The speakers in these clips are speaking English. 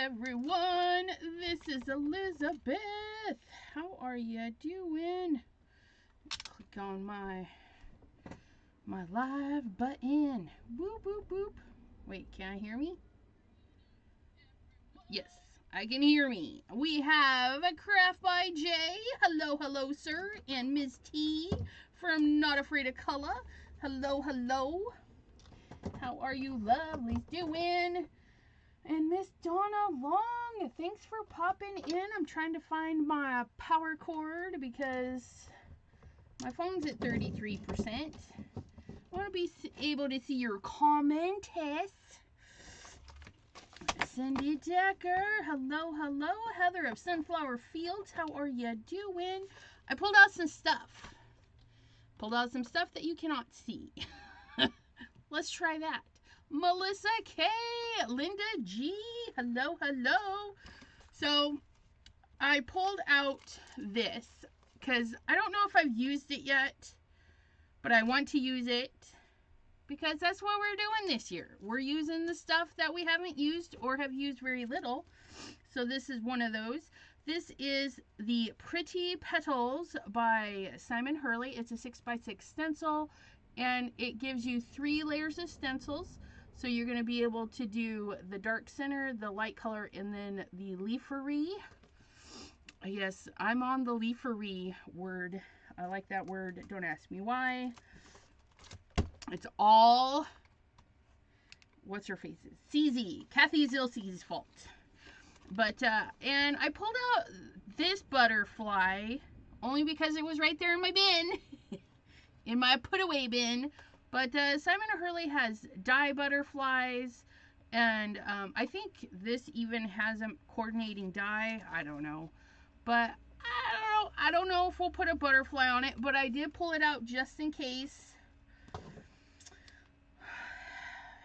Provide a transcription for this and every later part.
everyone, this is Elizabeth. How are you doing? Click on my live button. Boop, boop, boop. Wait, can I hear me? Yes, I can hear me. We have a Craft by Jay. Hello, hello, sir. And Ms. T from Not Afraid of Color. Hello, hello. How are you lovelies doing? And Miss Donna Long, thanks for popping in. I'm trying to find my power cord because my phone's at 33%. I want to be able to see your comments. Cindy Decker, hello, hello. Heather of Sunflower Fields, how are you doing? I pulled out some stuff. Pulled out some stuff that you cannot see. Let's try that. Melissa K, Linda G, hello, hello. So I pulled out this because I don't know if I've used it yet, but I want to use it because that's what we're doing this year. We're using the stuff that we haven't used or have used very little. So this is one of those. This is the Pretty Petals by Simon Hurley. It's a 6x6 stencil, and it gives you 3 layers of stencils. So you're going to be able to do the dark center, the light color, and then the leafery. Yes, I'm on the leafery word. I like that word. Don't ask me why. It's all, what's her face's? CZ, Kathy Zilsey's fault. But, and I pulled out this butterfly only because it was right there in my bin, in my put away bin. But Simon Hurley has dye butterflies, and I think this even has a coordinating dye. I don't know. But I don't know if we'll put a butterfly on it, but I did pull it out just in case.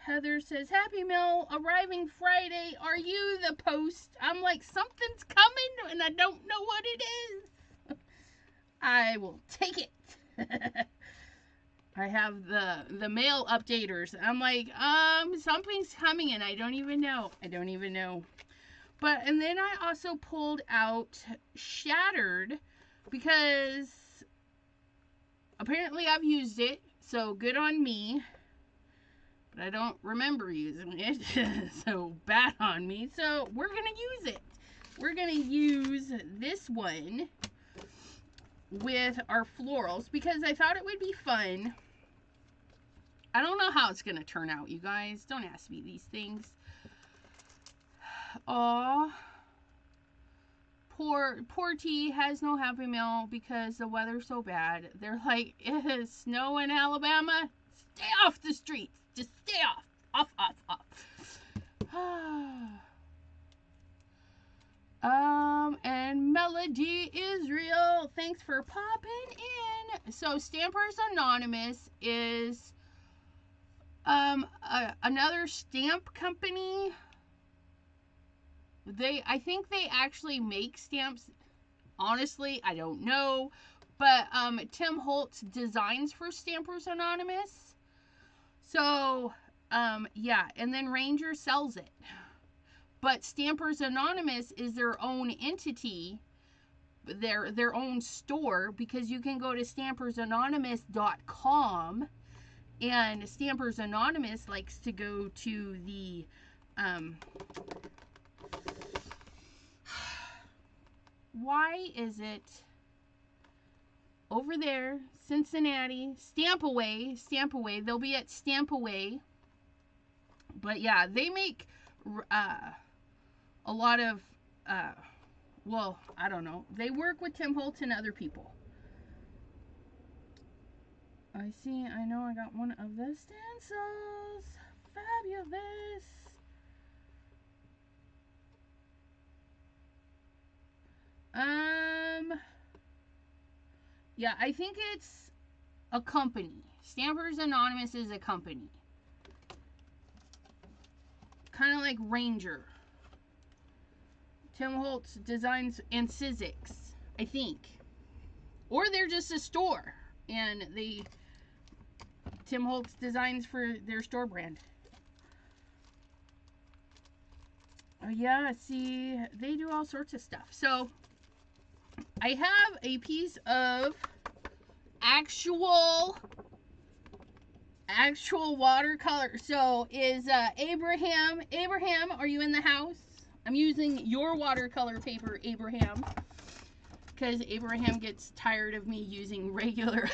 Heather says, Happy Mail arriving Friday. Are you the post? I'm like, something's coming, and I don't know what it is. I will take it. I have the mail updaters. I'm like, something's coming and I don't even know. But, and then I also pulled out Shattered because apparently I've used it. So good on me. But I don't remember using it. So bad on me. So we're going to use it. We're going to use this one with our florals because I thought it would be fun. I don't know how it's going to turn out, you guys. Don't ask me these things. Aw. Poor T has no Happy Mail because the weather's so bad. They're like, it is snow in Alabama. Stay off the streets. Just stay off. Off. And Melody Israel, thanks for popping in. So Stampers Anonymous is another stamp company. I think they actually make stamps. Honestly, I don't know. But Tim Holtz designs for Stampers Anonymous. So, yeah, and then Ranger sells it. But Stampers Anonymous is their own entity, their own store, because you can go to stampersanonymous.com. And Stampers Anonymous likes to go to the, why is it over there, Cincinnati, Stampaway, they'll be at Stampaway. But yeah, they make a lot of, well, I don't know. They work with Tim Holtz and other people. I know I got one of the stencils. Fabulous. Yeah, I think it's a company. Stampers Anonymous is a company. Kind of like Ranger. Tim Holtz designs and Sizzix, I think. Or they're just a store. And Tim Holtz designs for their store brand. Yeah, see, they do all sorts of stuff. So I have a piece of actual watercolor. So is Abraham, are you in the house? I'm using your watercolor paper, Abraham, because Abraham gets tired of me using regular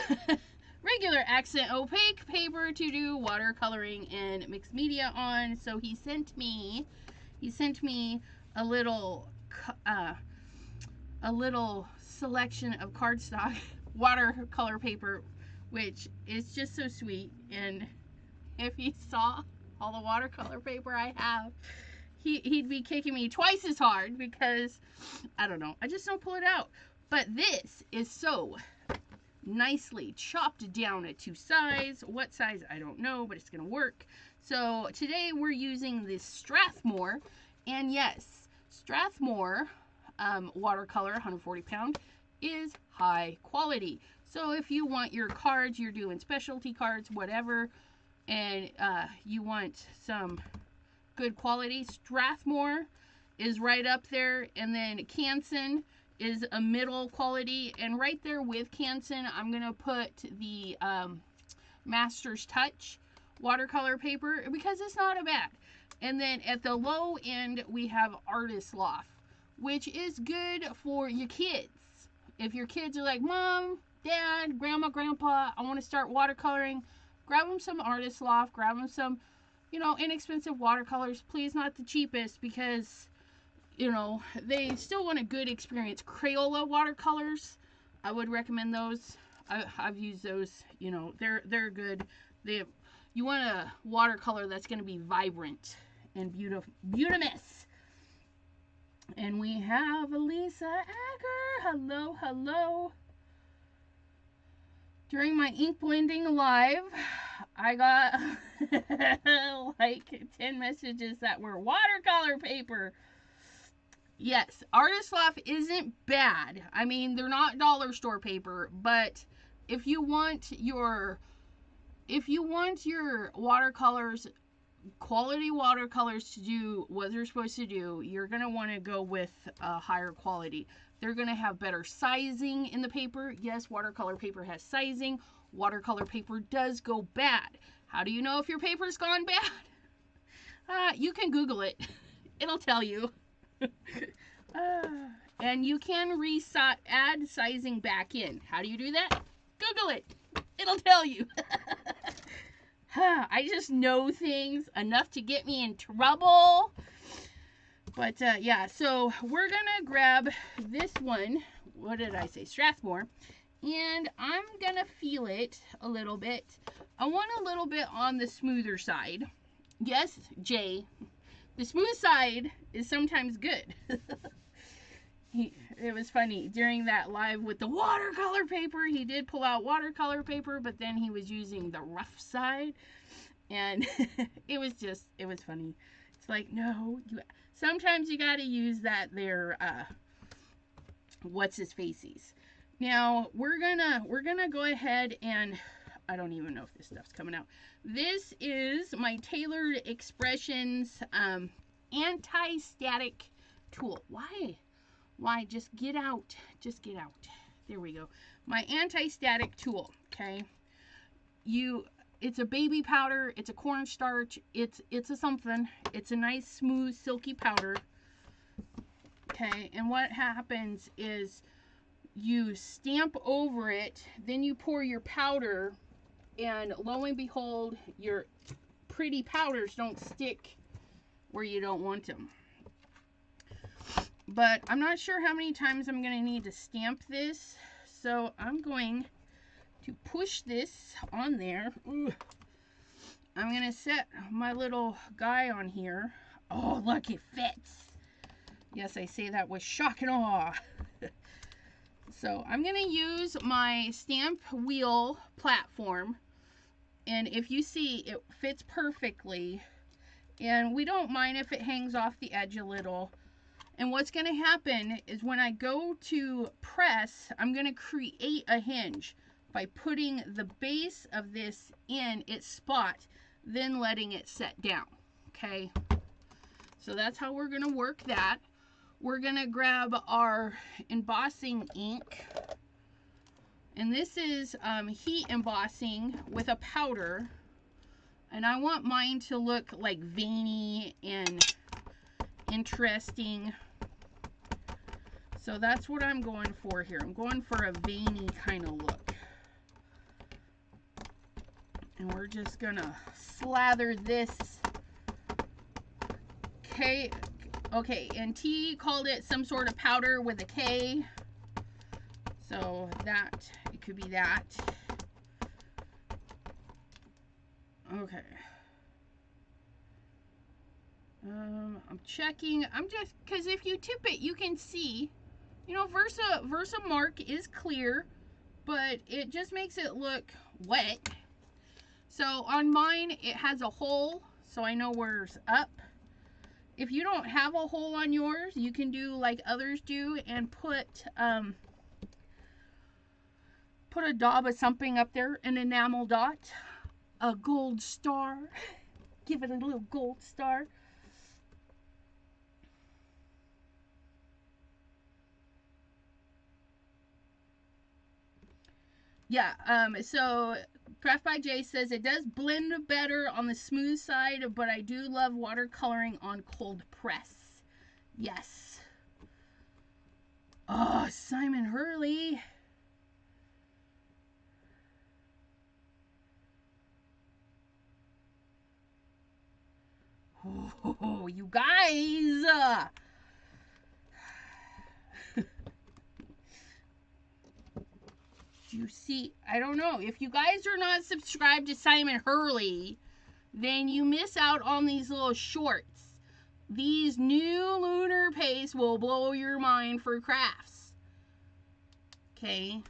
accent opaque paper to do watercoloring and mixed media on. So he sent me a little selection of cardstock watercolor paper, which is just so sweet. And if he saw all the watercolor paper I have, he'd be kicking me twice as hard because I don't know, I just don't pull it out. But this is so nicely chopped down at 2 size. What size, I don't know, but it's gonna work. So today we're using this Strathmore, and yes, Strathmore watercolor, 140 pound, is high quality. So if you want your cards, you're doing specialty cards, whatever, and you want some good quality, Strathmore is right up there. And then Canson is a middle quality, and right there with Canson, I'm gonna put the Master's Touch watercolor paper because it's not a bad. And then at the low end, we have Artist Loft, which is good for your kids. If your kids are like, Mom, Dad, Grandma, Grandpa, I want to start watercoloring, grab them some Artist Loft, grab them some, you know, inexpensive watercolors. Please, not the cheapest, because, you know, they still want a good experience. Crayola watercolors, I would recommend those. I've used those. You know, they're good. You want a watercolor that's going to be vibrant and beautimous. And we have Elisa Agger. Hello, hello. During my ink blending live, I got like 10 messages that were watercolor paper. Yes, Artist Loft isn't bad. I mean, they're not dollar store paper, but if you want your watercolors, quality watercolors, to do what they're supposed to do, you're going to want to go with a higher quality. They're going to have better sizing in the paper. Yes, watercolor paper has sizing. Watercolor paper does go bad. How do you know if your paper's gone bad? You can Google it. It'll tell you. And you can add sizing back in. How do you do that? Google it. It'll tell you. I just know things enough to get me in trouble. But yeah, so we're gonna grab this one. What did I say? Strathmore. And I'm gonna feel it a little bit. I want a little bit on the smoother side. Yes, Jay, the smooth side is sometimes good. It was funny funny. During that live with the watercolor paper, he did pull out watercolor paper, but then he was using the rough side. And it was funny. It's like, no, sometimes you got to use that there, what's his faces. Now, we're gonna go ahead and, I don't even know if this stuff's coming out. This is my Tailored Expressions anti-static tool. Why? Just get out. Just get out. There we go. My anti-static tool, okay? It's a baby powder. It's a cornstarch. It's a something. It's a nice, smooth, silky powder. Okay, and what happens is you stamp over it, then you pour your powder, and lo and behold, your pretty powders don't stick where you don't want them. But I'm not sure how many times I'm going to need to stamp this, so I'm going to push this on there. Ooh. I'm going to set my little guy on here. Oh, look, it fits. Yes, I say that with shock and awe. So I'm going to use my stamp wheel platform, and if you see, it fits perfectly, and we don't mind if it hangs off the edge a little. And what's going to happen is when I go to press, I'm going to create a hinge by putting the base of this in its spot, then letting it set down. Okay, So that's how we're going to work that. We're going to grab our embossing ink. And this is heat embossing with a powder. And I want mine to look like veiny and interesting. So that's what I'm going for here. I'm going for a veiny kind of look. And we're just going to slather this. Okay, and T called it some sort of powder with a K. So that, it could be that. Okay. I'm checking. I'm just, because if you tip it, you can see, you know, Versa Mark is clear, but it just makes it look wet. So on mine, it has a hole, so I know where's up. If you don't have a hole on yours, you can do like others do and put a daub of something up there, an enamel dot, a gold star. Give it a little gold star. Yeah, so Craft by Jay says it does blend better on the smooth side, but I do love watercoloring on cold press. Yes. Oh, Simon Hurley. Oh, you guys. You see, I don't know. If you guys are not subscribed to Simon Hurley, then you miss out on these little shorts. These new lunar paste will blow your mind for crafts. Okay.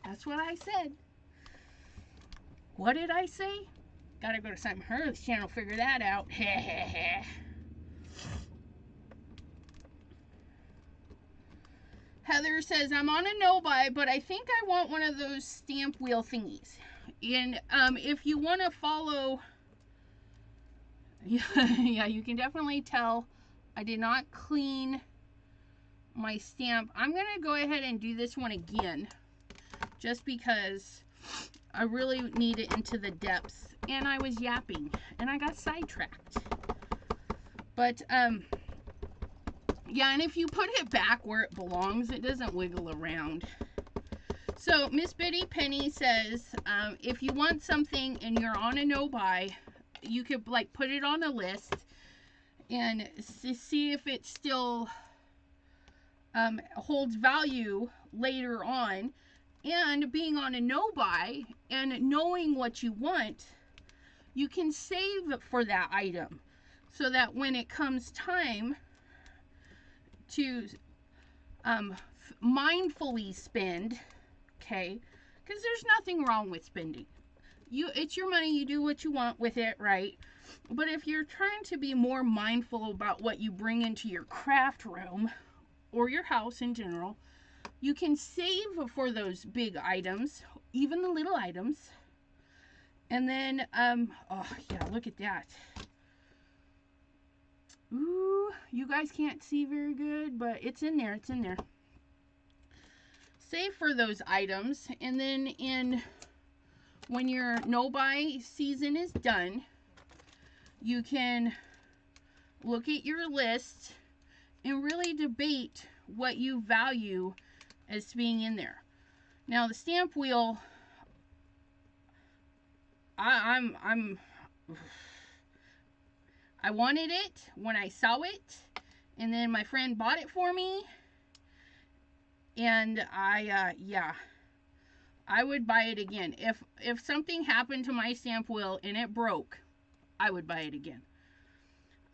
That's what I said. What did I say? Gotta go to Simon Hurley's channel, figure that out. Heather says, I'm on a no-buy, but I think I want one of those stamp wheel thingies. And if you want to follow... yeah, you can definitely tell I did not clean my stamp. I'm going to go ahead and do this one again. Just because I really need it into the depths. And I was yapping. And I got sidetracked. But, yeah, and if you put it back where it belongs, it doesn't wiggle around. So, Miss Bitty Penny says, if you want something and you're on a no-buy, you could, like, put it on a list and see if it still holds value later on. And being on a no-buy and knowing what you want, you can save for that item so that when it comes time to mindfully spend, okay, because there's nothing wrong with spending. It's your money, you do what you want with it, right? But if you're trying to be more mindful about what you bring into your craft room or your house in general, you can save for those big items, even the little items. And then, oh yeah, look at that. Ooh, you guys can't see very good, but it's in there, it's in there. Save for those items, and then when your no-buy season is done, you can look at your list and really debate what you value as being in there. Now, the stamp wheel, I wanted it when I saw it, and then my friend bought it for me, and yeah, I would buy it again. If something happened to my stamp wheel and it broke, I would buy it again.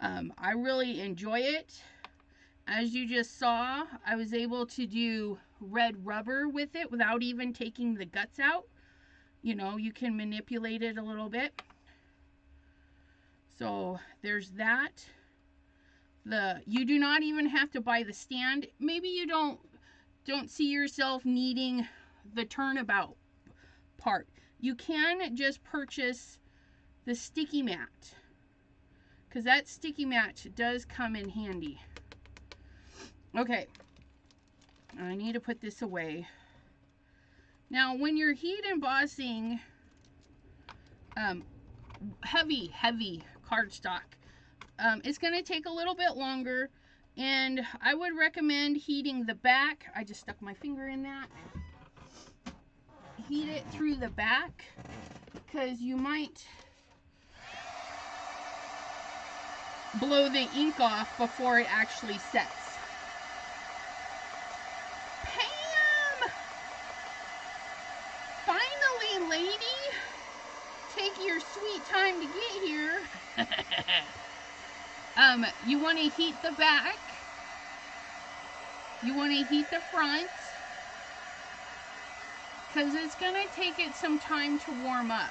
I really enjoy it. As you just saw, I was able to do red rubber with it without even taking the guts out. You know, you can manipulate it a little bit. So there's that. You do not even have to buy the stand. Maybe you don't see yourself needing the turnabout part. You can just purchase the sticky mat, because that sticky mat does come in handy. Okay, I need to put this away. Now, when you're heat embossing heavy cardstock, it's going to take a little bit longer, and I would recommend heating the back. I just stuck my finger in that. Heat it through the back, because you might blow the ink off before it actually sets. Pam! Finally, lady! Take your sweet time to get here. You want to heat the back. You want to heat the front, because it's going to take it some time to warm up.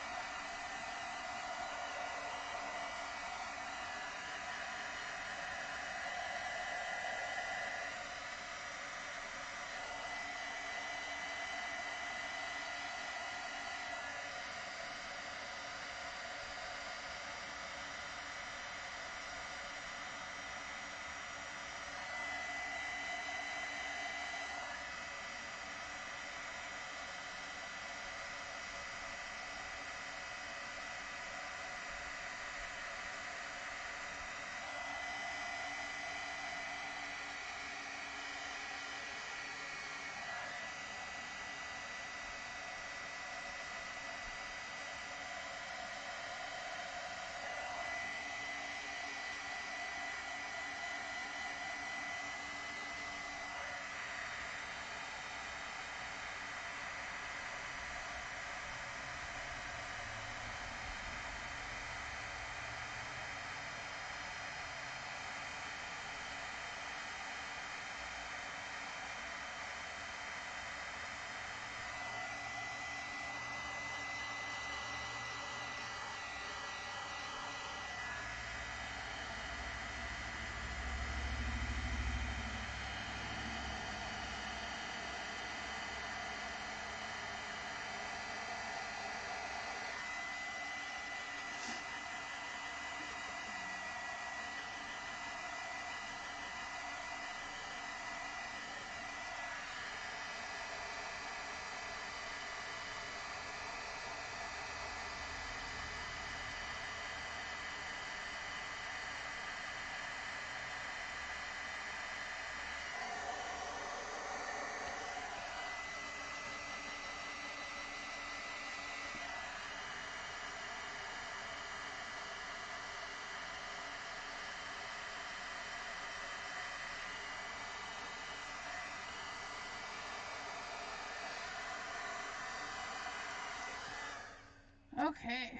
Okay,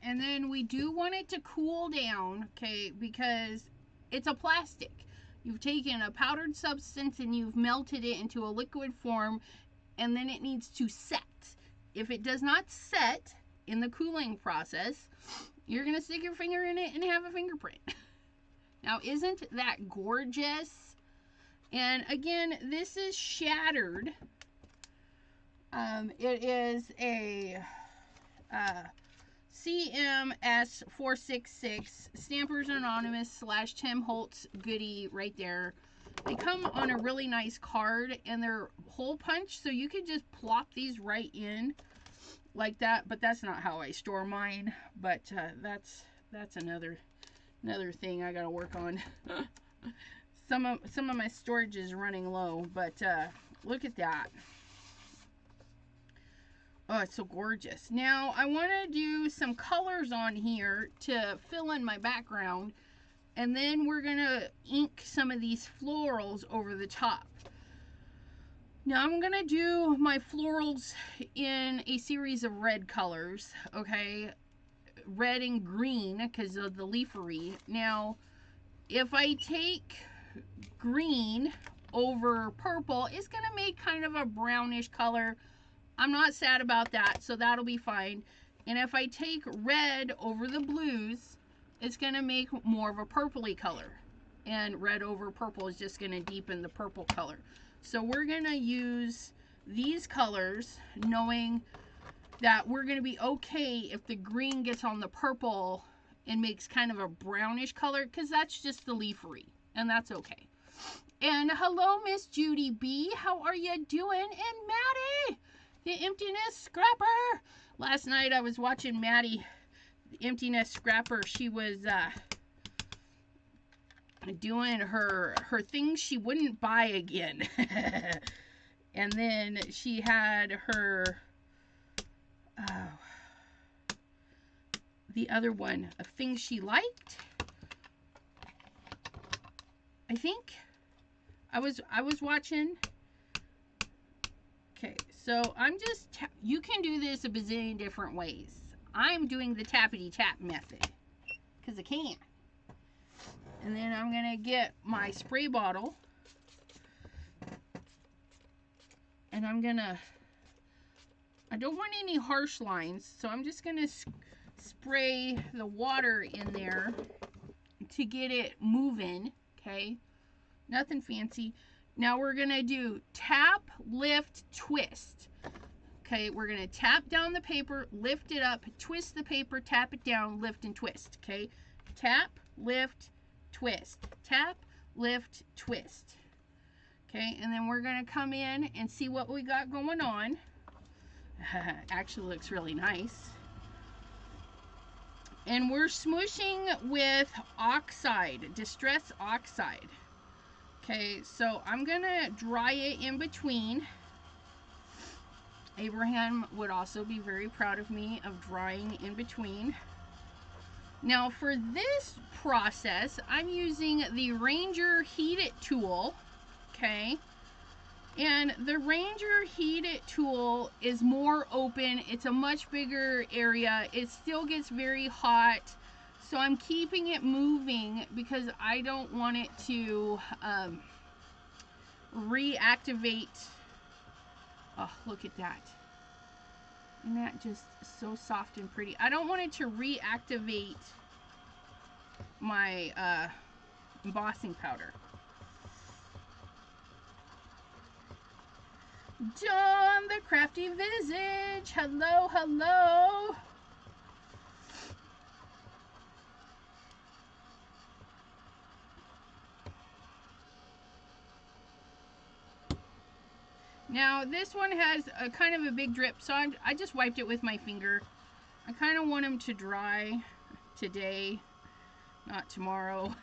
and then we do want it to cool down, okay, because it's a plastic. You've taken a powdered substance and you've melted it into a liquid form, and then it needs to set. If it does not set in the cooling process, you're going to stick your finger in it and have a fingerprint. Now, isn't that gorgeous? And again, this is shattered. It is a CMS 466 Stampers Anonymous / Tim Holtz goodie right there. They come on a really nice card, and they're hole punch, so you can just plop these right in like that. But that's not how I store mine. But that's another thing I gotta work on. Some of my storage is running low, but look at that. Oh, it's so gorgeous. Now, I want to do some colors on here to fill in my background. And then we're going to ink some of these florals over the top. Now, I'm going to do my florals in a series of red colors. Okay? Red and green because of the leafery. Now, if I take green over purple, it's going to make kind of a brownish color. I'm not sad about that, so that'll be fine. And if I take red over the blues, it's going to make more of a purpley color. And red over purple is just going to deepen the purple color. So we're going to use these colors, knowing that we're going to be okay if the green gets on the purple and makes kind of a brownish color, because that's just the leafery, and that's okay. And hello, Miss Judy B. How are you doing? And Maddie, the Emptiness Scrapper. Last night I was watching Maddie, the Emptiness Scrapper. She was doing her things she wouldn't buy again. And then she had her the other one of things she liked. I think I was watching. Okay, so I'm just you can do this a bazillion different ways. I'm doing the tappity tap method because I can. And then I'm gonna get my spray bottle, and I don't want any harsh lines, so I'm just gonna spray the water in there to get it moving. Okay, nothing fancy. Now we're gonna do tap, lift, twist. Okay, we're gonna tap down the paper, lift it up, twist the paper, tap it down, lift and twist. Okay, tap, lift, twist, tap, lift, twist. Okay, and then we're gonna come in and see what we got going on. Actually looks really nice. And we're smooshing with oxide, distress oxide. Okay, so I'm gonna dry it in between. Abraham would also be very proud of me of drying in between. Now for this process, I'm using the Ranger Heat It tool, okay? And the Ranger Heat It tool is more open. It's a much bigger area. It still gets very hot. So I'm keeping it moving because I don't want it to reactivate. Oh, look at that. Isn't that just so soft and pretty? I don't want it to reactivate my embossing powder. John the Crafty Visage. Hello, hello. Now this one has a kind of a big drip, so I just wiped it with my finger. I kind of want them to dry today, not tomorrow.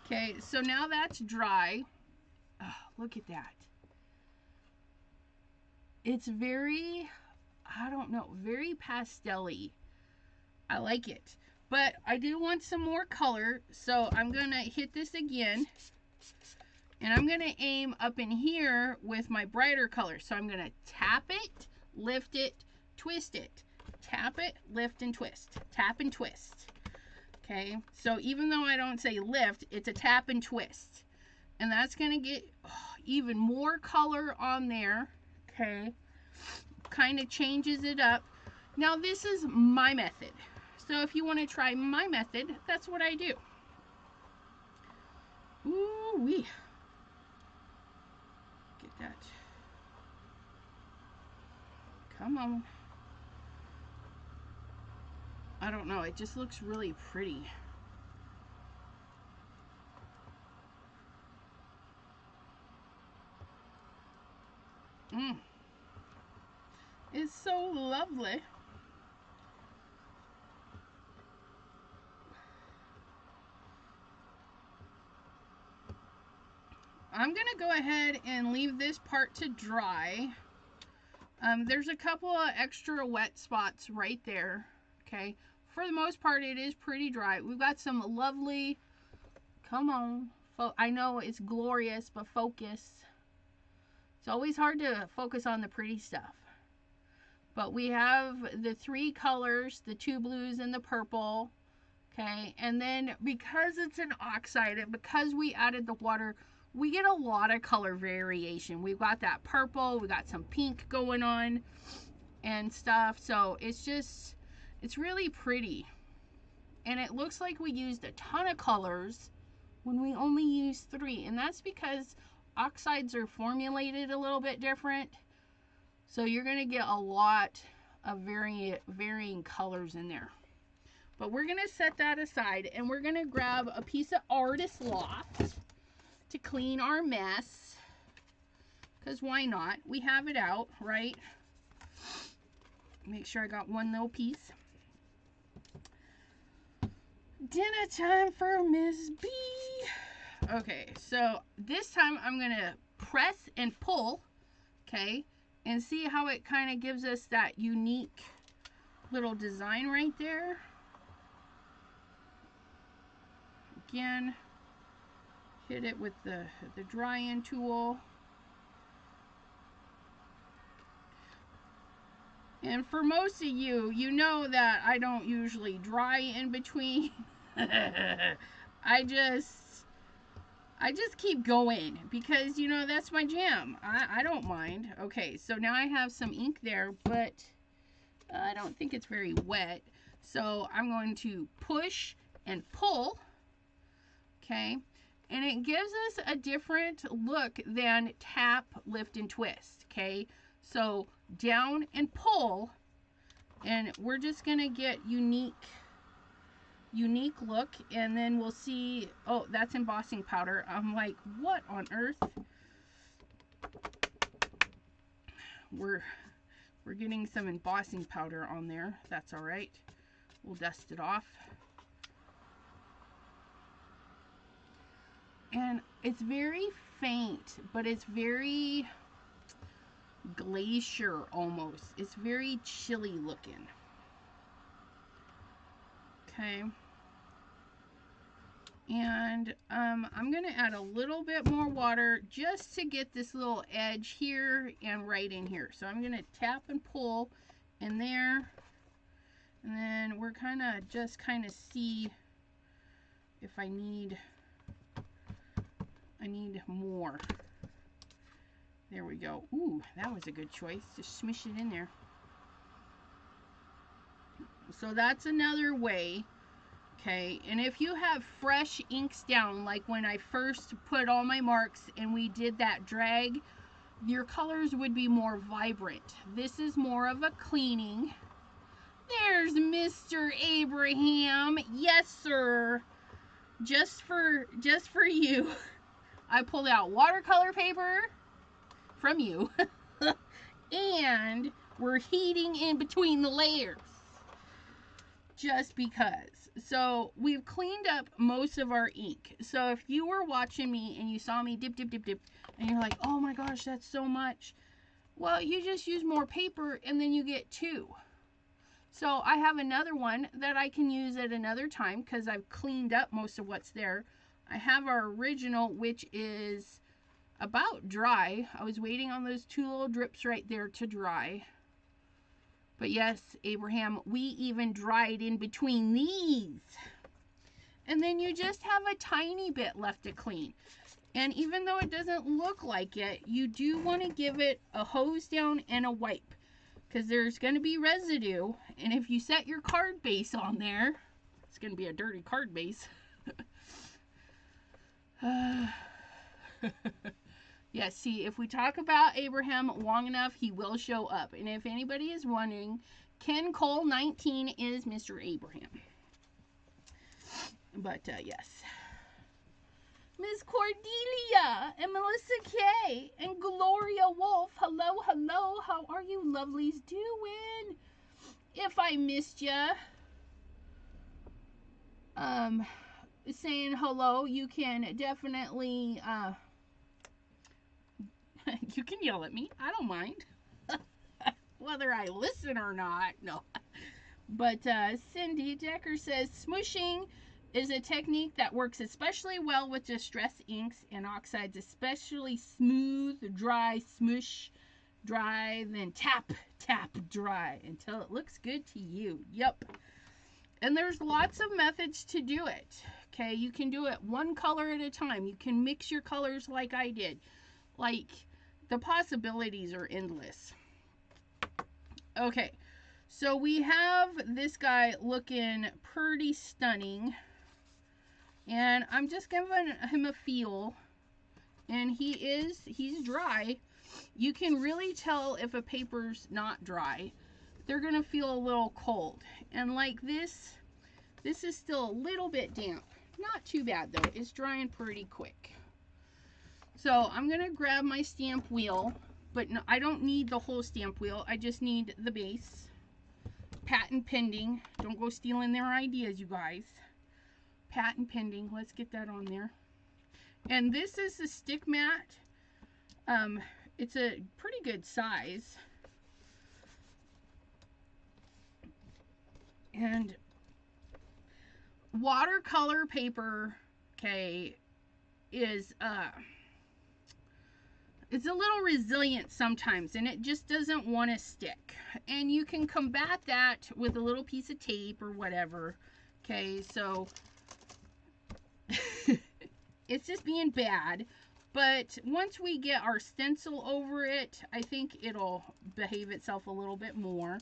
Okay, so now that's dry. Oh, look at that. It's very, I don't know, very pastel-y. I like it. But I do want some more color, so I'm going to hit this again. And I'm going to aim up in here with my brighter color. So I'm going to tap it, lift it, twist it. Tap it, lift, and twist. Tap and twist. Okay, so even though I don't say lift, it's a tap and twist. And that's going to get even more color on there. Okay, kind of changes it up. Now this is my method. So if you want to try my method, that's what I do. Ooh-wee. Get that. Come on. I don't know, it just looks really pretty. It's so lovely. I'm gonna go ahead and leave this part to dry. There's a couple of extra wet spots right there. Okay, for the most part it is pretty dry. We've got some lovely, come on, I know it's glorious, but focus. It's always hard to focus on the pretty stuff. But we have the three colors, the two blues and the purple. Okay, and then because it's an oxide and because we added the water, we get a lot of color variation. We've got that purple, we got some pink going on and stuff. So it's just, it's really pretty. And it looks like we used a ton of colors when we only used 3. And that's because oxides are formulated a little bit different. So you're going to get a lot of varying colors in there. But we're going to set that aside, and we're going to grab a piece of Artist Loft to clean our mess. Because why not? We have it out, right? Make sure I got one little piece. Dinner time for Miss B. Okay, so this time I'm going to press and pull, okay, and see how it kind of gives us that unique little design right there. Again, hit it with the dry-in tool. And for most of you, you know that I don't usually dry in between. I just keep going because, you know, that's my jam. I don't mind. Okay, so now I have some ink there, but I don't think it's very wet. So I'm going to push and pull. Okay, and it gives us a different look than tap, lift, and twist. Okay, so down and pull, and we're just gonna get unique look, and then we'll see. Oh, that's embossing powder. I'm like, what on earth? We're getting some embossing powder on there. That's all right. We'll dust it off. And it's very faint, but it's very glacier almost. It's very chilly looking. Okay. And I'm going to add a little bit more water just to get this little edge here and right in here. So I'm going to tap and pull in there. And then we're kind of see if I need more. There we go. Ooh, that was a good choice. Just smush it in there. So that's another way. Okay, and if you have fresh inks down, like when I first put all my marks and we did that drag, your colors would be more vibrant. This is more of a cleaning. There's Mr. Abraham. Yes, sir. Just for you. I pulled out watercolor paper from you. And we're heating in between the layers. Just because. So we've cleaned up most of our ink. So if you were watching me and you saw me dip, dip, dip, dip, and you're like, oh my gosh, that's so much. Well, you just use more paper and then you get two. So I have another one that I can use at another time because I've cleaned up most of what's there. I have our original, which is about dry. I was waiting on those two little drips right there to dry. But yes, Abraham, we even dried in between these. And then you just have a tiny bit left to clean. And even though it doesn't look like it, you do want to give it a hose down and a wipe. Because there's going to be residue. And if you set your card base on there, it's going to be a dirty card base. Yeah, see, if we talk about Abraham long enough, he will show up. And if anybody is wondering, Ken Cole 19 is Mr. Abraham. But, yes. Miss Cordelia and Melissa K and Gloria Wolf. Hello, hello. How are you lovelies doing? If I missed ya, saying hello, you can definitely, you can yell at me. I don't mind. Whether I listen or not. No. But Cindy Decker says, smooshing is a technique that works especially well with distressed inks and oxides, especially smooth, dry, smoosh, dry, then tap, tap, dry until it looks good to you. Yep. And there's lots of methods to do it. Okay, you can do it one color at a time. You can mix your colors like I did. Like, the possibilities are endless. Okay, so we have this guy looking pretty stunning. And I'm just giving him a feel. And he's dry. you can really tell if a paper's not dry. They're gonna feel a little cold. And like this is still a little bit damp. Not too bad though, it's drying pretty quick. So I'm gonna grab my stamp wheel, but no, I don't need the whole stamp wheel, I just need the base. Patent pending, don't go stealing their ideas, you guys. Patent pending, let's get that on there. And this is the stick mat. It's a pretty good size. And watercolor paper, okay, is it's a little resilient sometimes, and it just doesn't want to stick. And you can combat that with a little piece of tape or whatever. Okay, so it's just being bad. But once we get our stencil over it, I think it'll behave itself a little bit more.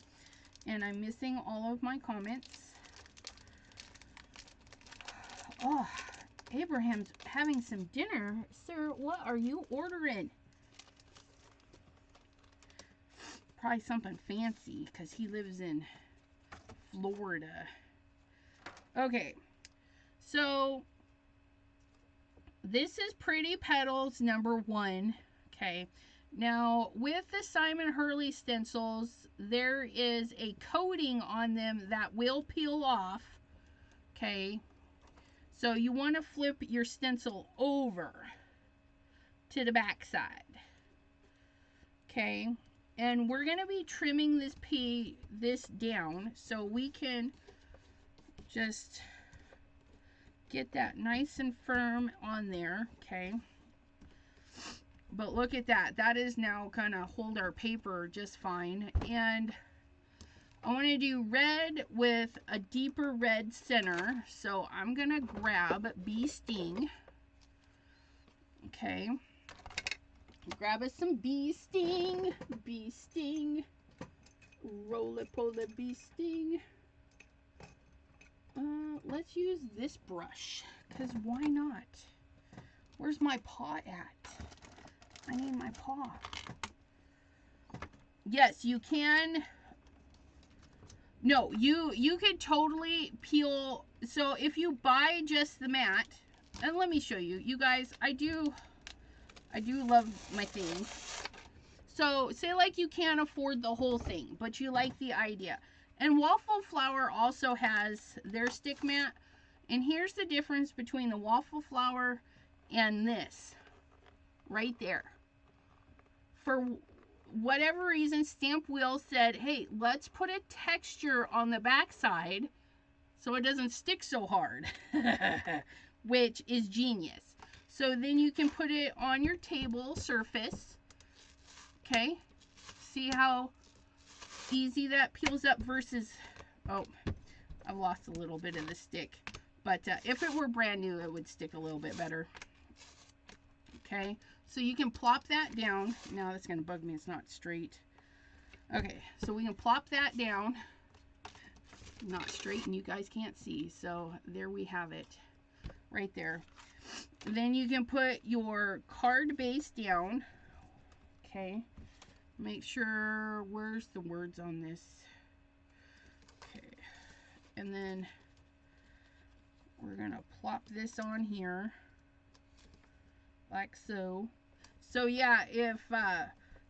And I'm missing all of my comments. Oh, Abraham's having some dinner. Sir, what are you ordering? Probably something fancy because he lives in Florida. Okay, so this is Pretty Petals #1. Okay, now with the Simon Hurley stencils, there is a coating on them that will peel off. Okay, so you want to flip your stencil over to the back side. Okay, and we're going to be trimming this down so we can just get that nice and firm on there. Okay, but look at that. That is now going to hold our paper just fine. And I want to do red with a deeper red center. So I'm going to grab Bee Sting. Okay. Grab us some Bee Sting. Bee Sting. Roll it, pull the Bee Sting. Let's use this brush, because why not? Where's my paw at? I need my paw. Yes, you can. No, you could totally peel. So if you buy just the mat, and let me show you. You guys, I do love my things. So say like you can't afford the whole thing, but you like the idea. And Waffle Flower also has their stick mat. And here's the difference between the Waffle Flower and this. Right there. For whatever reason, Stamp Wheel said, hey, let's put a texture on the back side so it doesn't stick so hard. Which is genius. So then you can put it on your table surface. Okay. See how easy that peels up versus, oh, I've lost a little bit of the stick, but if it were brand new it would stick a little bit better. Okay, so you can plop that down. Now that's gonna bug me, it's not straight. Okay, so we can plop that down, not straight, and you guys can't see, so there we have it right there. Then you can put your card base down. Okay, make sure, where's the words on this? Okay, and then we're gonna plop this on here like so. So yeah, if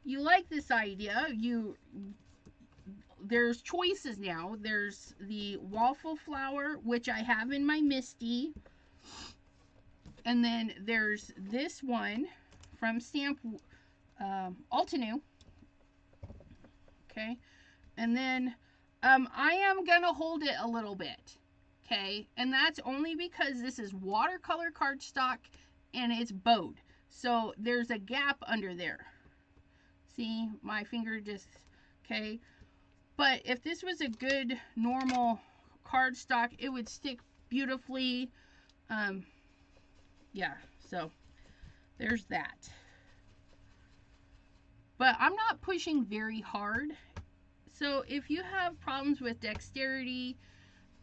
you like this idea, there's choices now. There's the Waffle Flower, which I have in my Misty, and then there's this one from Stamp Altenew. Okay, and then I am gonna hold it a little bit. Okay, and that's only because this is watercolor cardstock and it's bowed, so there's a gap under there. See, my finger just, okay, but if this was a good normal cardstock, it would stick beautifully. Yeah, so there's that. But I'm not pushing very hard. So if you have problems with dexterity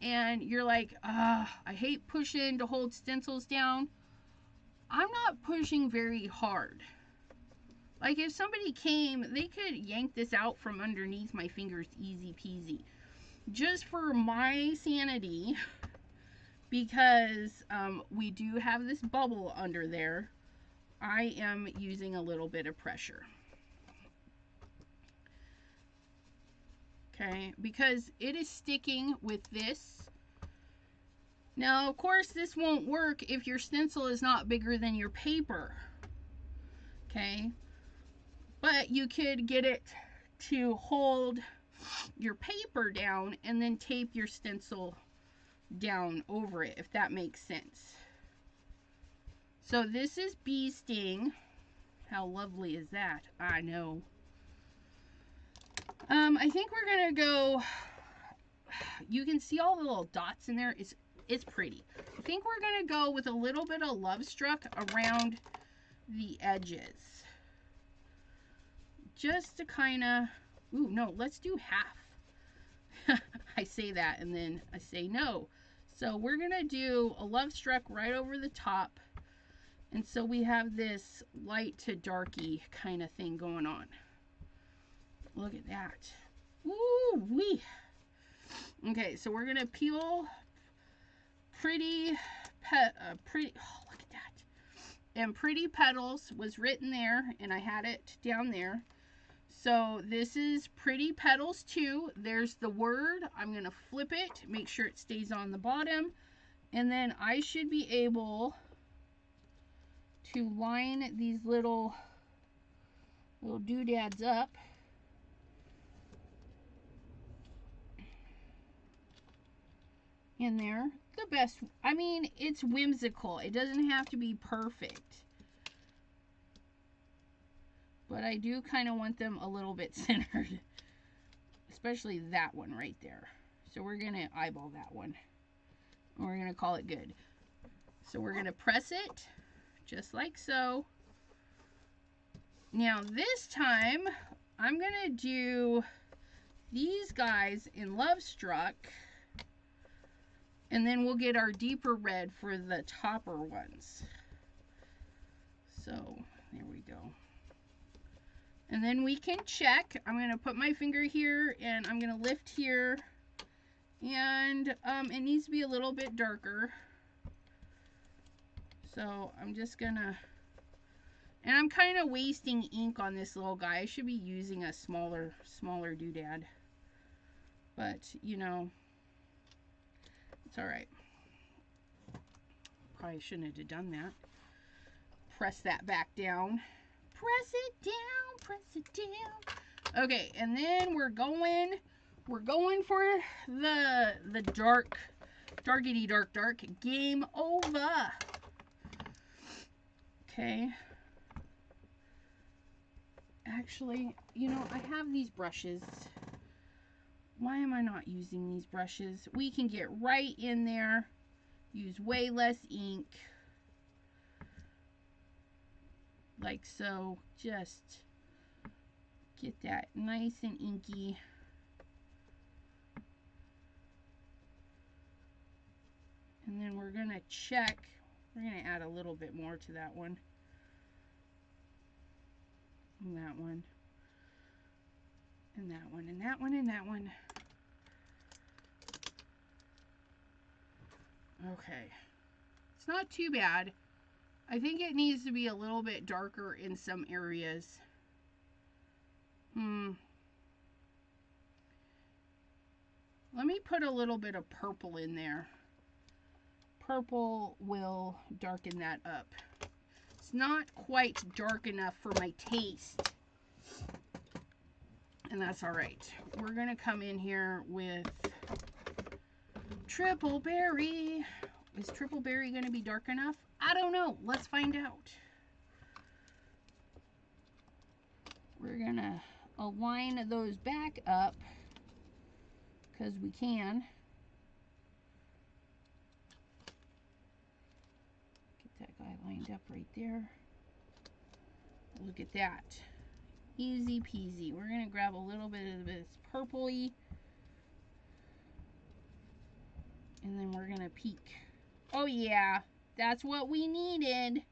and you're like, I hate pushing to hold stencils down, I'm not pushing very hard. Like if somebody came, they could yank this out from underneath my fingers easy peasy. Just for my sanity, because we do have this bubble under there, I am using a little bit of pressure. Okay, because it is sticking with this. Now, of course, this won't work if your stencil is not bigger than your paper. Okay, but you could get it to hold your paper down and then tape your stencil down over it, if that makes sense. So this is Bee Sting. How lovely is that? I know. I think we're gonna go, you can see all the little dots in there. It's pretty. I think we're gonna go with a little bit of Love Struck around the edges. Just to kind of, ooh, no, let's do half. I say that and then I say no. So we're gonna do a Love Struck right over the top. And so we have this light to darky kind of thing going on. Look at that. Ooh wee. Okay, so we're gonna peel pretty, oh, look at that. And Pretty Petals was written there, and I had it down there. So this is Pretty Petals 2. There's the word. I'm gonna flip it, make sure it stays on the bottom, and then I should be able to line these little doodads up. In there. The best, I mean, it's whimsical. It doesn't have to be perfect. But I do kind of want them a little bit centered. Especially that one right there. So we're going to eyeball that one. And we're going to call it good. So we're going to press it just like so. Now this time I'm going to do these guys in Love Struck. And then we'll get our deeper red for the topper ones. So there we go. And then we can check. I'm going to put my finger here and I'm going to lift here. And it needs to be a little bit darker. So I'm just going to, and I'm kind of wasting ink on this little guy. I should be using a smaller doodad. But, you know, it's all right. Probably shouldn't have done that. Press that back down. Press it down, press it down. Okay, and then we're going for the darkity dark. Game over. Okay. Actually, you know, I have these brushes. Why am I not using these brushes? We can get right in there, use way less ink, like so. Just get that nice and inky. And then we're going to check. We're going to add a little bit more to that one. And that one. And that one, and that one, and that one. Okay. It's not too bad. I think it needs to be a little bit darker in some areas. Let me put a little bit of purple in there. Purple will darken that up. It's not quite dark enough for my taste. And that's all right. We're going to come in here with Triple Berry. Is Triple Berry going to be dark enough? I don't know. Let's find out. We're going to align those back up because we can. Get that guy lined up right there. Look at that. Easy peasy. We're going to grab a little bit of this purpley. And then we're going to peek. Oh yeah, that's what we needed.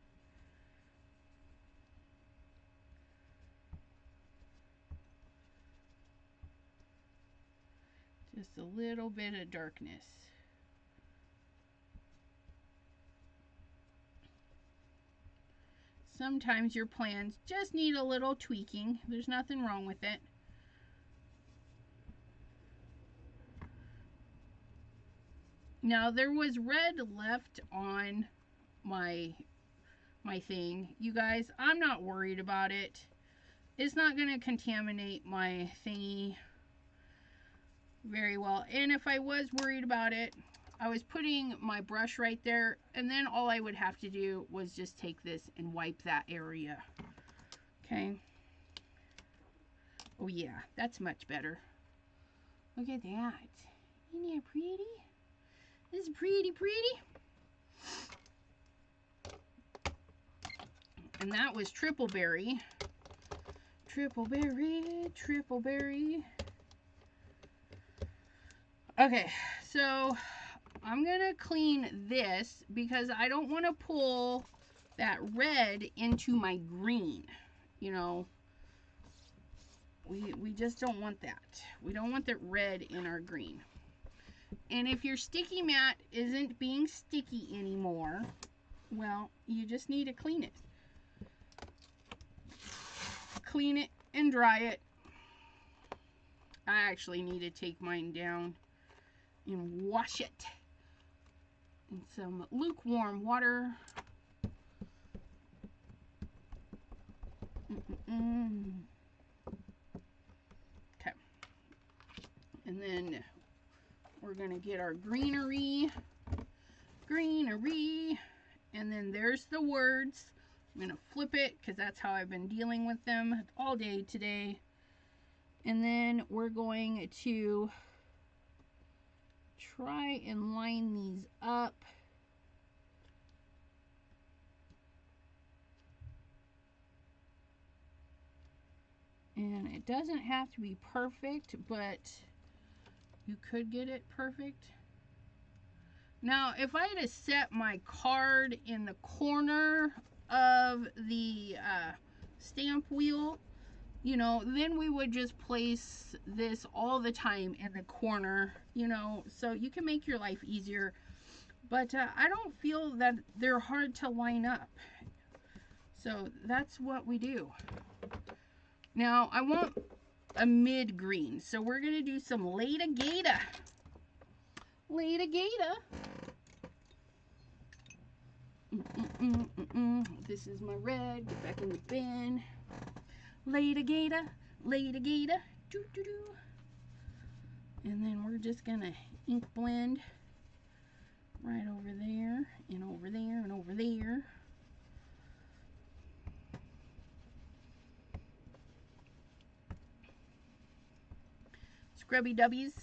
Just a little bit of darkness. Sometimes your plans just need a little tweaking. There's nothing wrong with it. Now there was red left on my thing. You guys, I'm not worried about it. It's not going to contaminate my thingy very well. And if I was worried about it, I was putting my brush right there, and then all I would have to do was just take this and wipe that area. Okay. Oh yeah, that's much better. Look at that. Isn't that pretty? This is pretty. And that was triple berry. Triple berry. Okay, so I'm gonna clean this because I don't want to pull that red into my green. You know, we just don't want that. We don't want that red in our green. And if your sticky mat isn't being sticky anymore, well, you just need to clean it. Clean it and dry it. I actually need to take mine down and wash it in some lukewarm water. Okay. And then we're going to get our greenery. And then there's the words. I'm going to flip it because that's how I've been dealing with them all day today. And then we're going to try and line these up. And it doesn't have to be perfect, but you could get it perfect. Now, if I had to set my card in the corner of the stamp wheel, you know, then we would just place this all the time in the corner, you know, so you can make your life easier. But I don't feel that they're hard to line up. So that's what we do. Now, I want a mid green, so we're going to do some Lady Gata. This is my red. Get back in the bin. Lady Gata. Doo doo doo. And then we're just gonna ink blend right over there and over there and over there. Scrubby W's.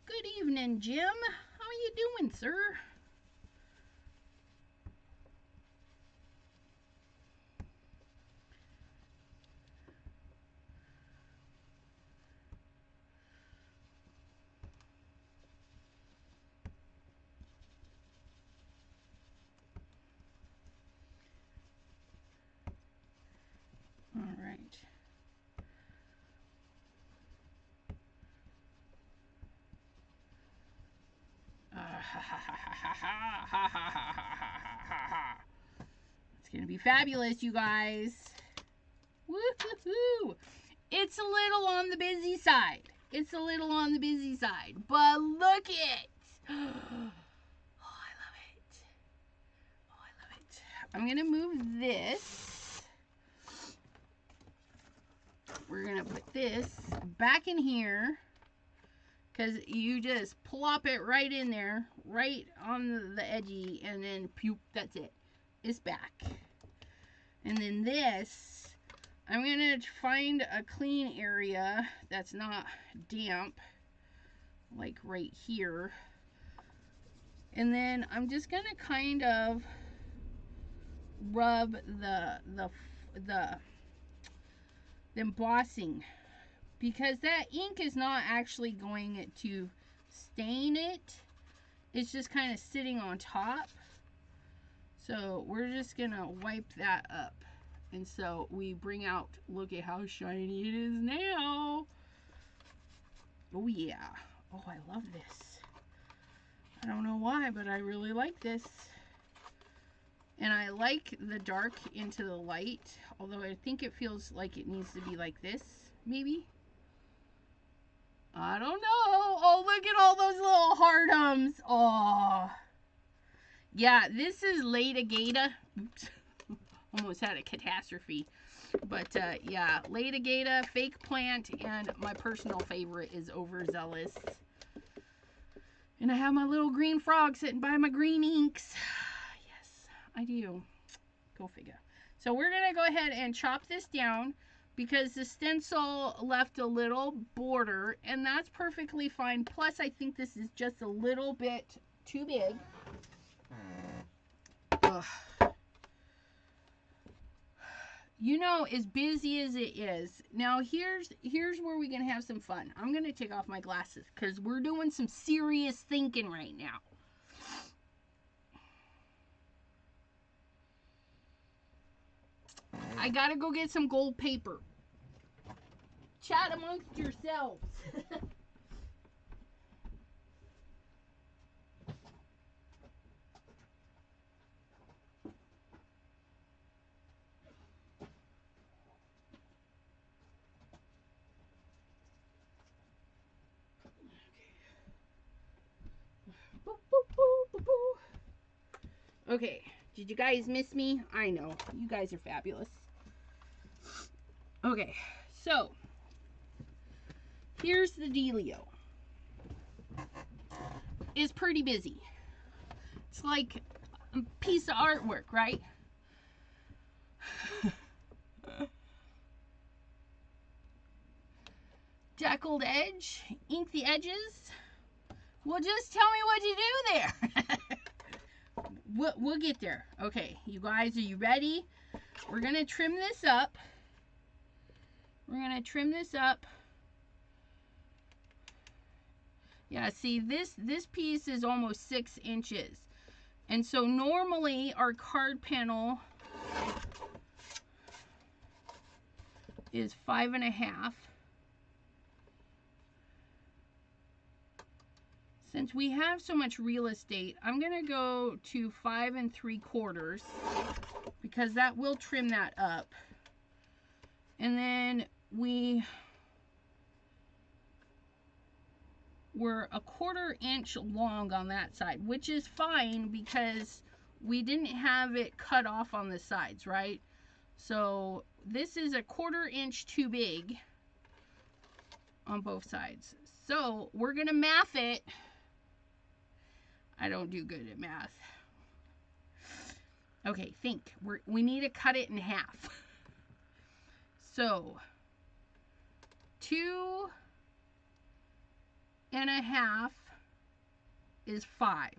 Good evening, Jim. How are you doing, sir? All right. It's gonna be fabulous, you guys. Woo-hoo-hoo. It's a little on the busy side. But look it. Oh, I love it. I'm gonna move this. We're gonna put this back in here, because you just plop it right in there, right on the edgy, and then pew, that's it. It's back. And then this, I'm gonna find a clean area that's not damp, like right here. And then I'm just gonna kind of rub the embossing, because that ink is not actually going to stain it. It's just kind of sitting on top. So we're just gonna wipe that up. And so we bring out, look at how shiny it is now. Oh yeah. Oh, I love this. I don't know why, but I really like this. And I like the dark into the light, although I think it feels like it needs to be like this, maybe. I don't know. Oh, look at all those little heartums. Oh. Yeah, this is Leda Gata. Oops. Almost had a catastrophe. But yeah, Leda Gata, fake plant, and my personal favorite is Overzealous. And I have my little green frog sitting by my green inks. Yes, I do. Go figure. So we're going to go ahead and chop this down because the stencil left a little border, and that's perfectly fine. Plus, I think this is just a little bit too big. Ugh. You know, as busy as it is, now here's where we can have some fun. I'm going to take off my glasses because we're doing some serious thinking right now. I got to go get some gold paper. Chat amongst yourselves. Okay, did you guys miss me? I know, you guys are fabulous. Okay, so here's the dealio. It's pretty busy. It's like a piece of artwork, right? Deckled edge, ink the edges. Well, just tell me what you do there. We'll get there. Okay, you guys, are you ready? We're gonna trim this up. We're gonna trim this up. Yeah, see, this piece is almost 6 inches. And so normally our card panel is 5.5. Since we have so much real estate, I'm gonna go to 5 3/4 because that will trim that up. And then we're 1/4 inch long on that side, which is fine because we didn't have it cut off on the sides, right? So this is 1/4 inch too big on both sides. So we're gonna math it. I don't do good at math. Okay, think. We need to cut it in half. So 2.5 is 5.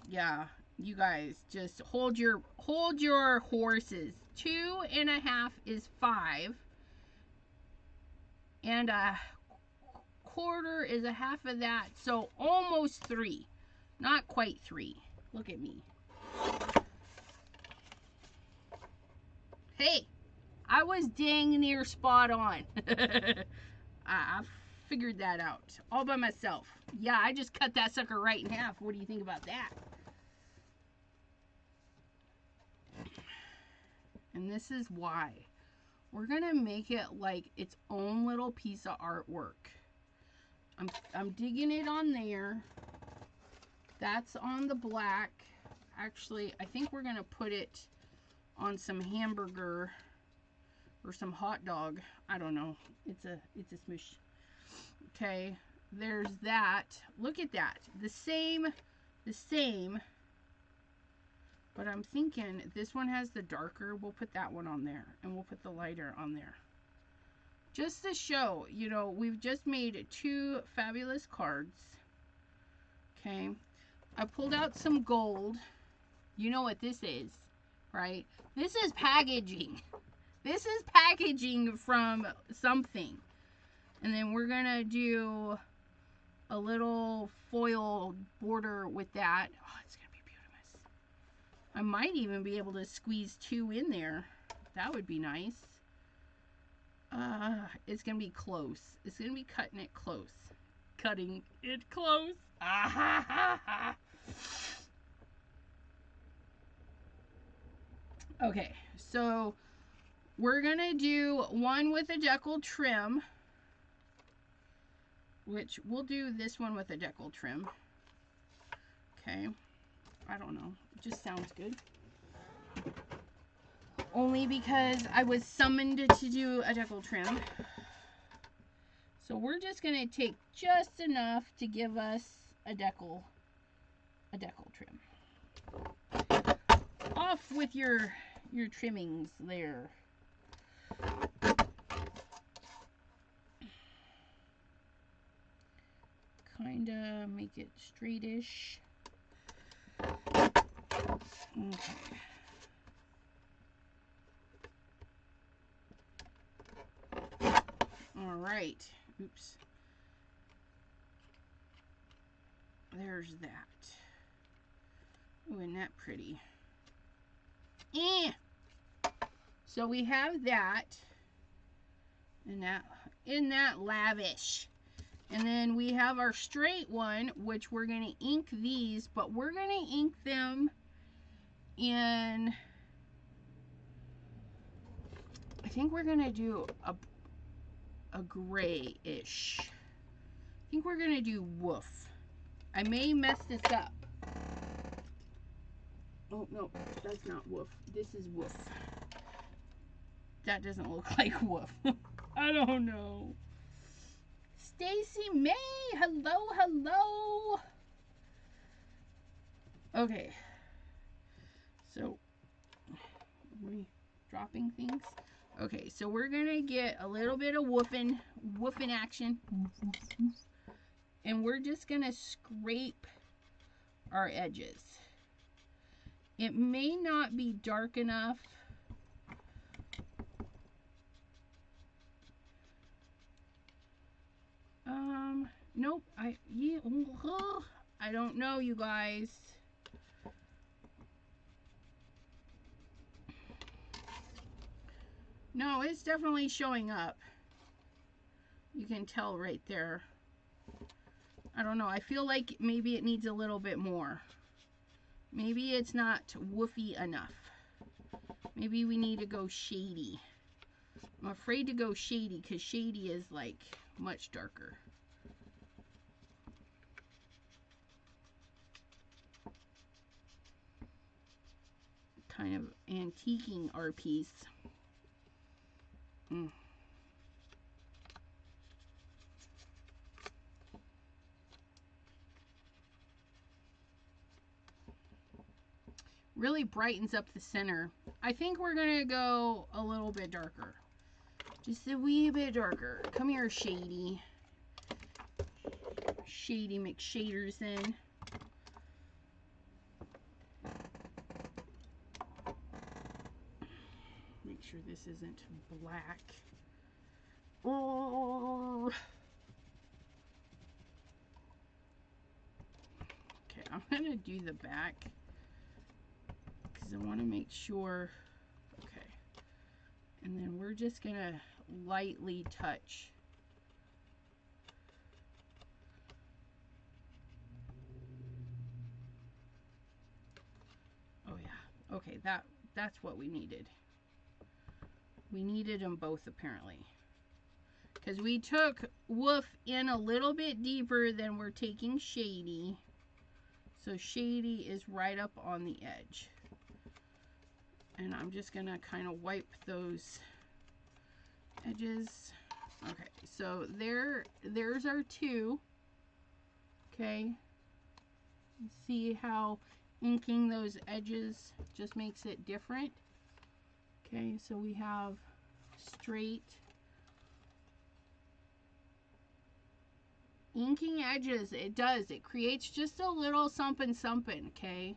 Yeah, you guys just hold your horses. 2.5 is 5, and 1/4 is 1/2 of that, so almost 3. Not quite 3. Look at me. Hey, I was dang near spot on. I figured that out all by myself. Yeah, I just cut that sucker right in half. What do you think about that? And this is why. We're gonna make it like its own little piece of artwork. I'm digging it on there. That's on the black. Actually, I think we're gonna put it on some hamburger or some hot dog. I don't know. It's a smoosh. Okay, there's that. Look at that. The same. But I'm thinking this one has the darker. We'll put that one on there, and we'll put the lighter on there. Just to show, you know, we've just made 2 fabulous cards. Okay, I pulled out some gold. You know what this is, right? This is packaging. This is packaging from something. And then we're gonna do a little foil border with that. Oh, it's gonna be beautiful. I might even be able to squeeze 2 in there. That would be nice. It's gonna be close. It's gonna be cutting it close. Cutting it close. Ah ha ha ha. Okay, so we're gonna do one with a decal trim, which we'll do this one with a decal trim. Okay, I don't know, it just sounds good. Only because I was summoned to do a decal trim. So we're just gonna take just enough to give us a decal trim. Off with your trimmings there. Kinda make it straightish. Okay. All right. Oops. There's that. Ooh, isn't that pretty? So we have that. Isn't that lavish? And then we have our straight one, which we're going to ink these, but we're going to ink them in, I think we're going to do a grayish. I think we're going to do woof. I may mess this up. Oh, no, that's not woof. This is woof. That doesn't look like woof. I don't know. Stacy May, hello, hello. Okay. So, are we dropping things? Okay, so we're gonna get a little bit of woofing action. And we're just gonna scrape our edges. It may not be dark enough. Nope. I don't know, you guys. No, it's definitely showing up. You can tell right there. I don't know. I feel like maybe it needs a little bit more. Maybe it's not woofy enough. Maybe we need to go shady. I'm afraid to go shady because shady is like much darker. Kind of antiquing our piece. Really brightens up the center. I think we're gonna go a little bit darker. Just a wee bit darker. Come here, Shady. Shady McShaderson. Make sure this isn't black. Oh. Okay, I'm gonna do the back because I want to make sure. Okay, and then we're just gonna lightly touch. Oh yeah. Okay, that's what we needed. We needed them both apparently. Because we took woof in a little bit deeper than we're taking shady. So shady is right up on the edge. And I'm just going to kind of wipe those edges. Okay, so there's our two. Okay. See how inking those edges just makes it different. Okay, so we have straight. Inking edges, it does. It creates just a little something, okay?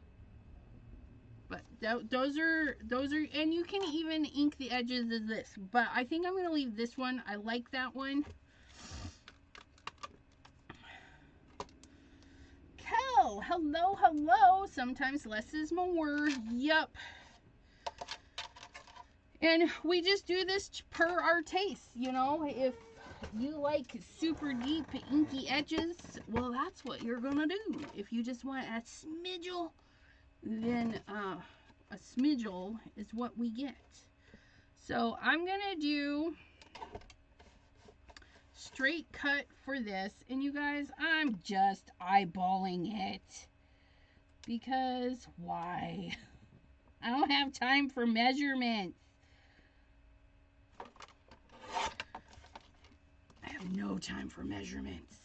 But those are, and you can even ink the edges of this. But I think I'm going to leave this one. I like that one. Kel, hello, hello. Sometimes less is more. Yup. And we just do this per our taste, you know. If you like super deep inky edges, well, that's what you're gonna do. If you just want a smidgel, then a smidgel is what we get. So I'm gonna do straight cut for this, and you guys, I'm just eyeballing it because why? I don't have time for measurements. I have no time for measurements.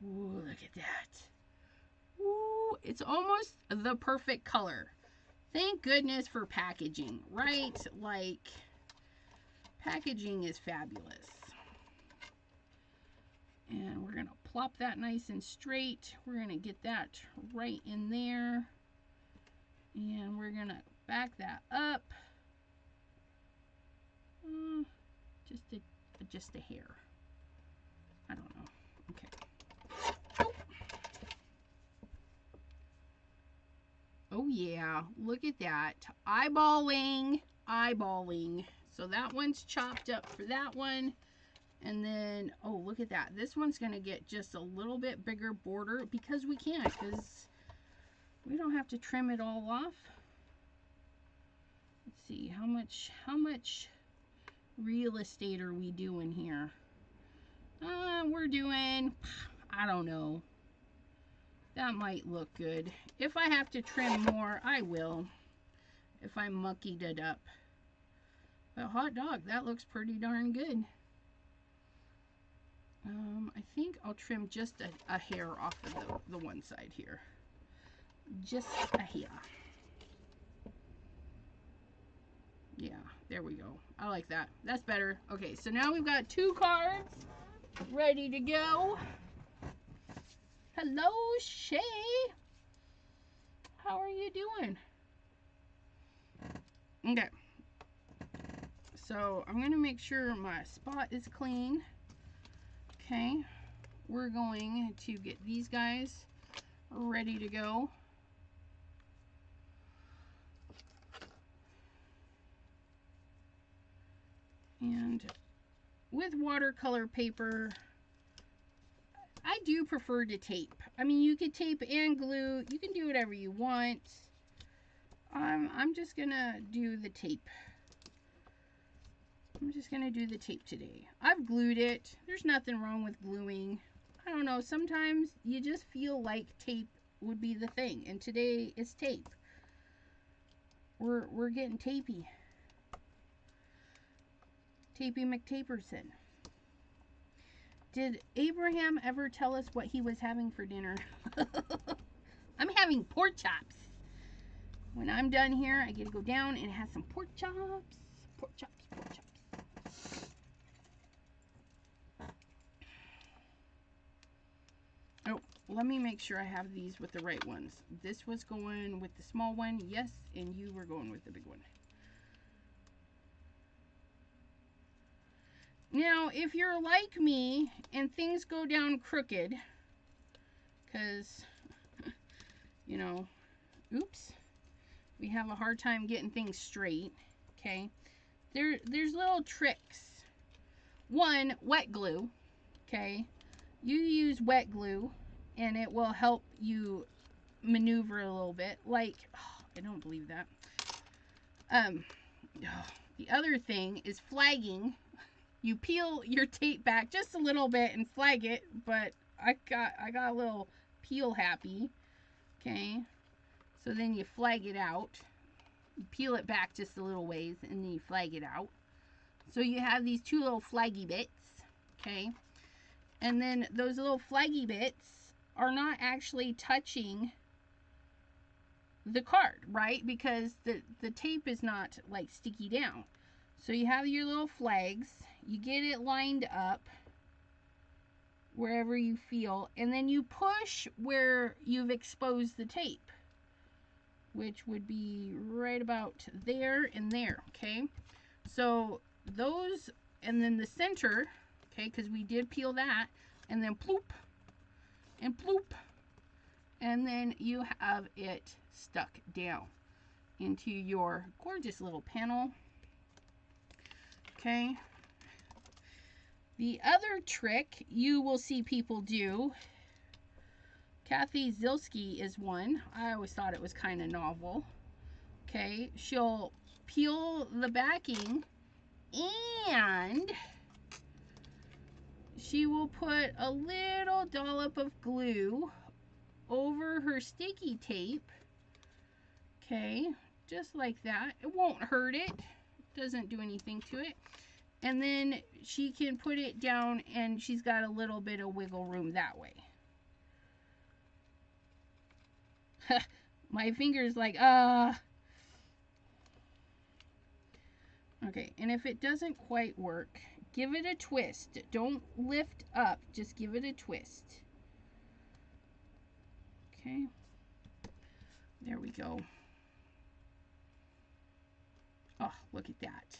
Ooh, look at that. Ooh, it's almost the perfect color. Thank goodness for packaging, right? Like, packaging is fabulous. And we're going to plop that nice and straight. We're going to get that right in there. And we're going to back that up. Just a hair. I don't know. Okay. Oh yeah, look at that. Eyeballing. So that one's chopped up for that one. And then, oh, look at that. This one's going to get just a little bit bigger border because we can, because we don't have to trim it all off. Let's see, how much real estate are we doing here? We're doing, I don't know. That might look good. If I have to trim more, I will. If I muckied it up. But hot dog, that looks pretty darn good. I think I'll trim just a hair off of the one side here. Just a hair. Yeah, there we go. I like that. That's better. Okay, so now we've got 2 cards ready to go. Hello, Shay. How are you doing? Okay. So I'm going to make sure my spot is clean. Okay. We're going to get these guys ready to go. And with watercolor paper, I do prefer to tape. I mean, you could tape and glue. You can do whatever you want. I'm just gonna do the tape. I'm just gonna do the tape today. I've glued it. There's nothing wrong with gluing. I don't know, sometimes you just feel like tape would be the thing, and today it's tape. We're getting tapey. Tapey McTaperson. Did Abraham ever tell us what he was having for dinner? I'm having pork chops. When I'm done here, I get to go down and have some pork chops. Pork chops, pork chops. Oh, let me make sure I have these with the right ones. This was going with the small one, yes, and you were going with the big one. Now, if you're like me and things go down crooked, because, you know, oops, we have a hard time getting things straight, okay? There's little tricks. One, wet glue, okay? You use wet glue, and it will help you maneuver a little bit. Like, oh, I don't believe that. The other thing is flagging. You peel your tape back just a little bit and flag it, but I got a little peel happy, okay? So then you flag it out. You peel it back just a little ways, and then you flag it out. So you have these 2 little flaggy bits, okay? And then those little flaggy bits are not actually touching the card, right? Because the tape is not like sticky down. So you have your little flags, you get it lined up wherever you feel, and then you push where you've exposed the tape, which would be right about there and there, okay? So those, and then the center, okay, because we did peel that, and then ploop, and ploop, and then you have it stuck down into your gorgeous little panel. Okay. The other trick you will see people do, Kathy Zilski is one. I always thought it was kind of novel. Okay, she'll peel the backing and she will put a little dollop of glue over her sticky tape. Okay, just like that. It won't hurt it. It doesn't do anything to it. And then she can put it down and she's got a little bit of wiggle room that way. My finger's like, Okay, and if it doesn't quite work, give it a twist. Don't lift up, just give it a twist. Okay, there we go. Oh, look at that.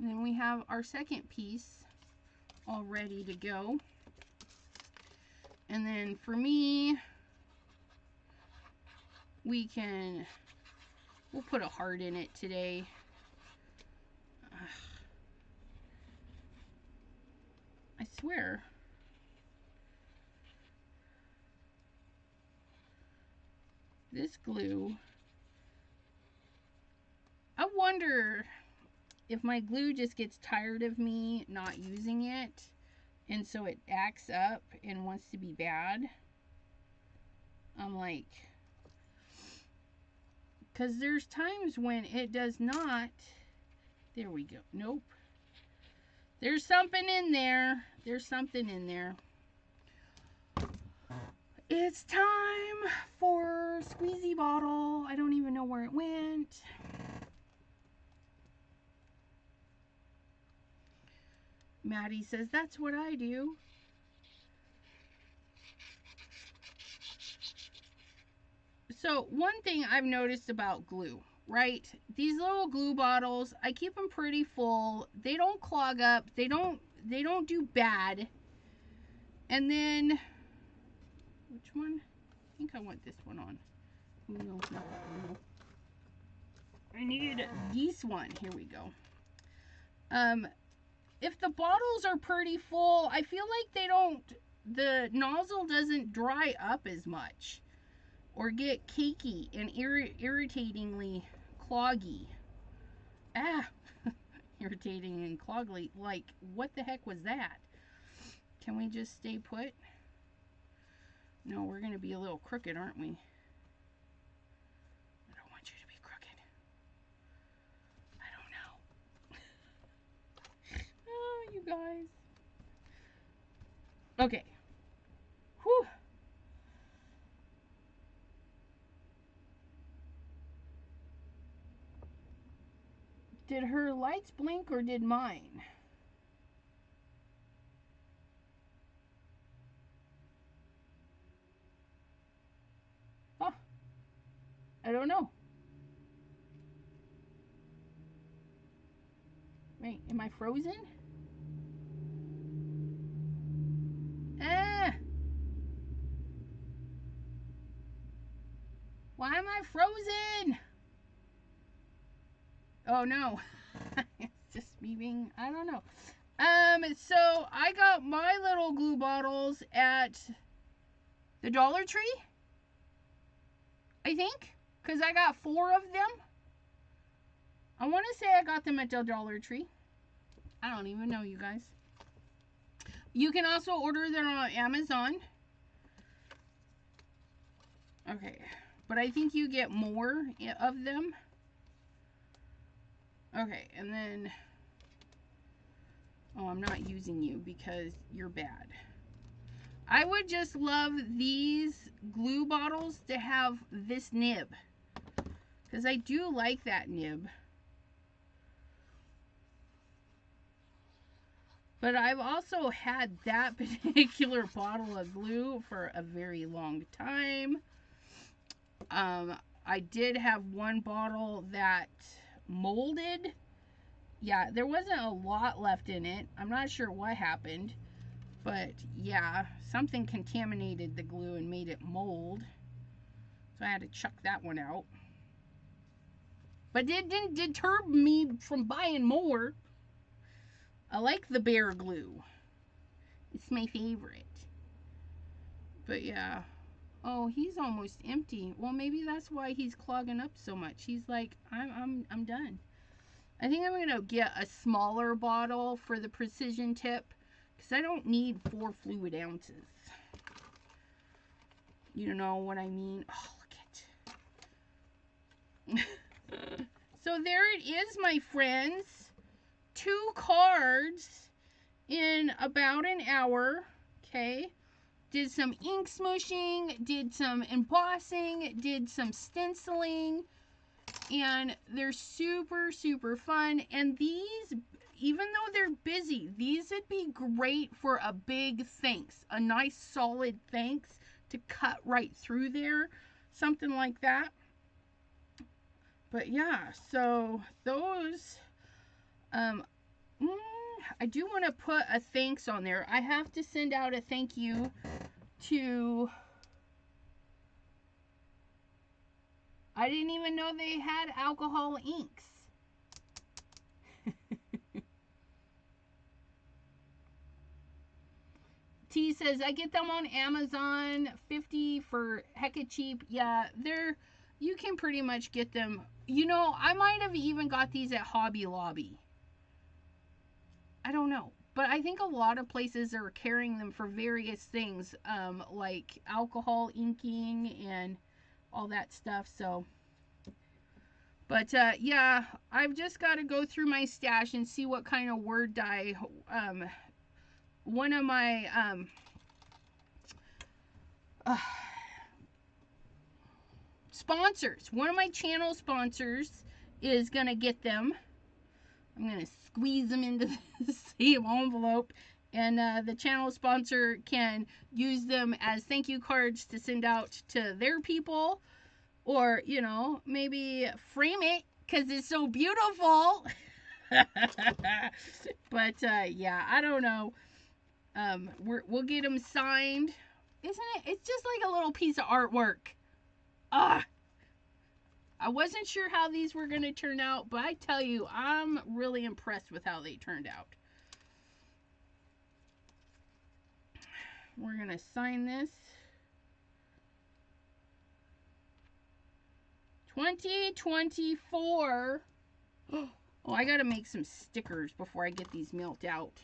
And then we have our second piece all ready to go. And then for me, we'll put a heart in it today. I swear. This glue, I wonder if my glue just gets tired of me not using it, and so it acts up and wants to be bad. I'm like, because there's times when it does not. There we go. Nope. There's something in there. There's something in there. It's time for squeezy bottle. I don't even know where it went. Maddie says, that's what I do. So one thing I've noticed about glue, right? These little glue bottles, I keep them pretty full. They don't clog up. They don't do bad. And then, which one? I think I want this one on. No, not that one. I need this one. Here we go. If the bottles are pretty full, I feel like the nozzle doesn't dry up as much or get cakey and irritatingly cloggy. Irritating and cloggly. Like, what the heck was that? Can we just stay put? No, we're going to be a little crooked, aren't we? I don't want you to be crooked. I don't know. Oh, you guys. Okay. Whew. Did her lights blink or did mine? Huh. I don't know. Wait, am I frozen? Why am I frozen? Oh no. It's just me being, I don't know. So I got my little glue bottles at the Dollar Tree, I think, because I got 4 of them. I want to say I got them at the Dollar Tree. I don't even know, you guys. You can also order them on Amazon. Okay, but I think you get more of them. Okay, and then, oh, I'm not using you because you're bad. I would just love these glue bottles to have this nib, because I do like that nib. But I've also had that particular bottle of glue for a very long time. I did have one bottle that molded. Yeah, there wasn't a lot left in it. I'm not sure what happened. But yeah, something contaminated the glue and made it mold. So I had to chuck that one out. But it didn't deter me from buying more. I like the bear glue. It's my favorite. But yeah. Oh, he's almost empty. Well, maybe that's why he's clogging up so much. He's like, I'm done. I think I'm gonna get a smaller bottle for the precision tip because I don't need 4 fluid ounces. You know what I mean? Oh, look at. So there it is, my friends. 2 cards in about an hour. Okay. Did some ink smooshing, did some embossing, did some stenciling, and they're super, super fun. And these, even though they're busy, these would be great for a big thanks, a nice solid thanks to cut right through there, something like that. But yeah, so those, I do want to put a thanks on there. I have to send out a thank you to, I didn't even know they had alcohol inks. T says, I get them on Amazon, $50 for hecka cheap. Yeah, you can pretty much get them. You know, I might have even got these at Hobby Lobby. I don't know. But I think a lot of places are carrying them for various things, like alcohol inking and all that stuff. So, but yeah, I've just got to go through my stash and see what kind of word dye. One of my sponsors, one of my channel sponsors is gonna get them. I'm gonna squeeze them into the same envelope, and the channel sponsor can use them as thank you cards to send out to their people, or you know, maybe frame it because it's so beautiful. But yeah, I don't know. We'll get them signed, isn't it? It's just like a little piece of artwork. Ah, I wasn't sure how these were going to turn out, but I tell you, I'm really impressed with how they turned out. We're going to sign this. 2024. Oh, I got to make some stickers before I get these mailed out.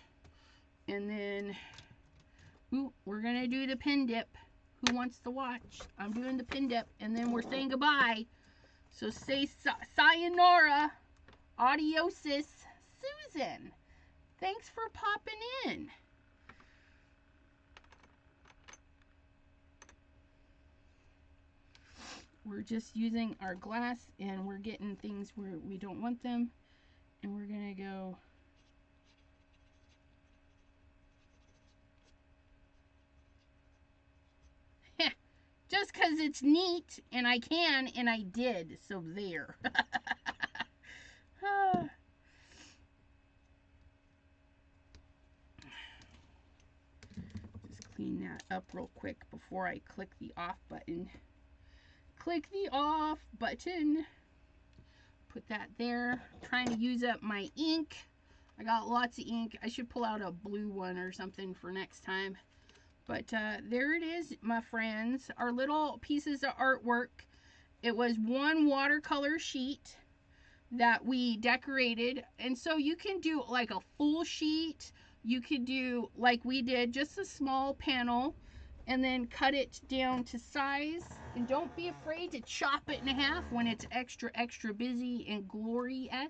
And then, ooh, we're going to do the pin dip. Who wants to watch? I'm doing the pin dip, and then we're saying goodbye. So say sayonara, adiosis, Susan. Thanks for popping in. We're just using our glass, and we're getting things where we don't want them. And we're going to go. Just because it's neat, and I can, and I did. So there. Just clean that up real quick before I click the off button. Click the off button. Put that there. Trying to use up my ink. I got lots of ink. I should pull out a blue one or something for next time. But there it is, my friends. Our little pieces of artwork. It was one watercolor sheet that we decorated. And so you can do like a full sheet. You could do like we did, just a small panel. And then cut it down to size. And don't be afraid to chop it in half when it's extra, extra busy and glorious.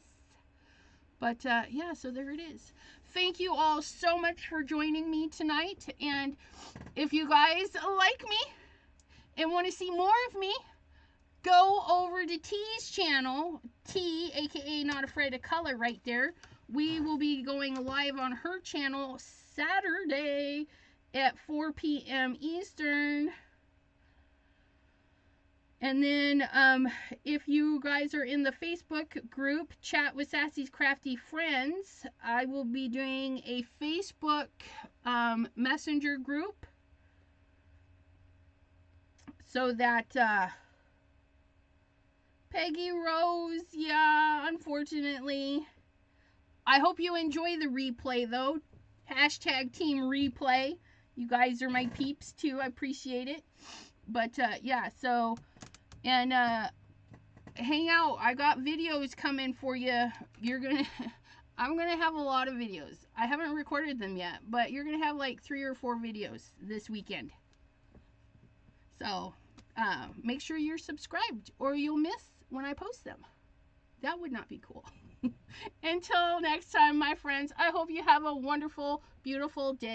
But yeah, so there it is. Thank you all so much for joining me tonight. And if you guys like me and want to see more of me, go over to T's channel, T, aka Not Afraid of Color, right there. We will be going live on her channel Saturday at 4 p.m. Eastern. And then if you guys are in the Facebook group, Chat with Sassy's Crafty Friends, I will be doing a Facebook messenger group so that Peggy Rose, yeah, unfortunately, I hope you enjoy the replay, though. Hashtag team replay. You guys are my peeps, too. I appreciate it. But, yeah, so, and, hang out. I got videos coming for you. I'm gonna have a lot of videos. I haven't recorded them yet, but you're gonna have like 3 or 4 videos this weekend. So, make sure you're subscribed or you'll miss when I post them. That would not be cool. Until next time, my friends, I hope you have a wonderful, beautiful day.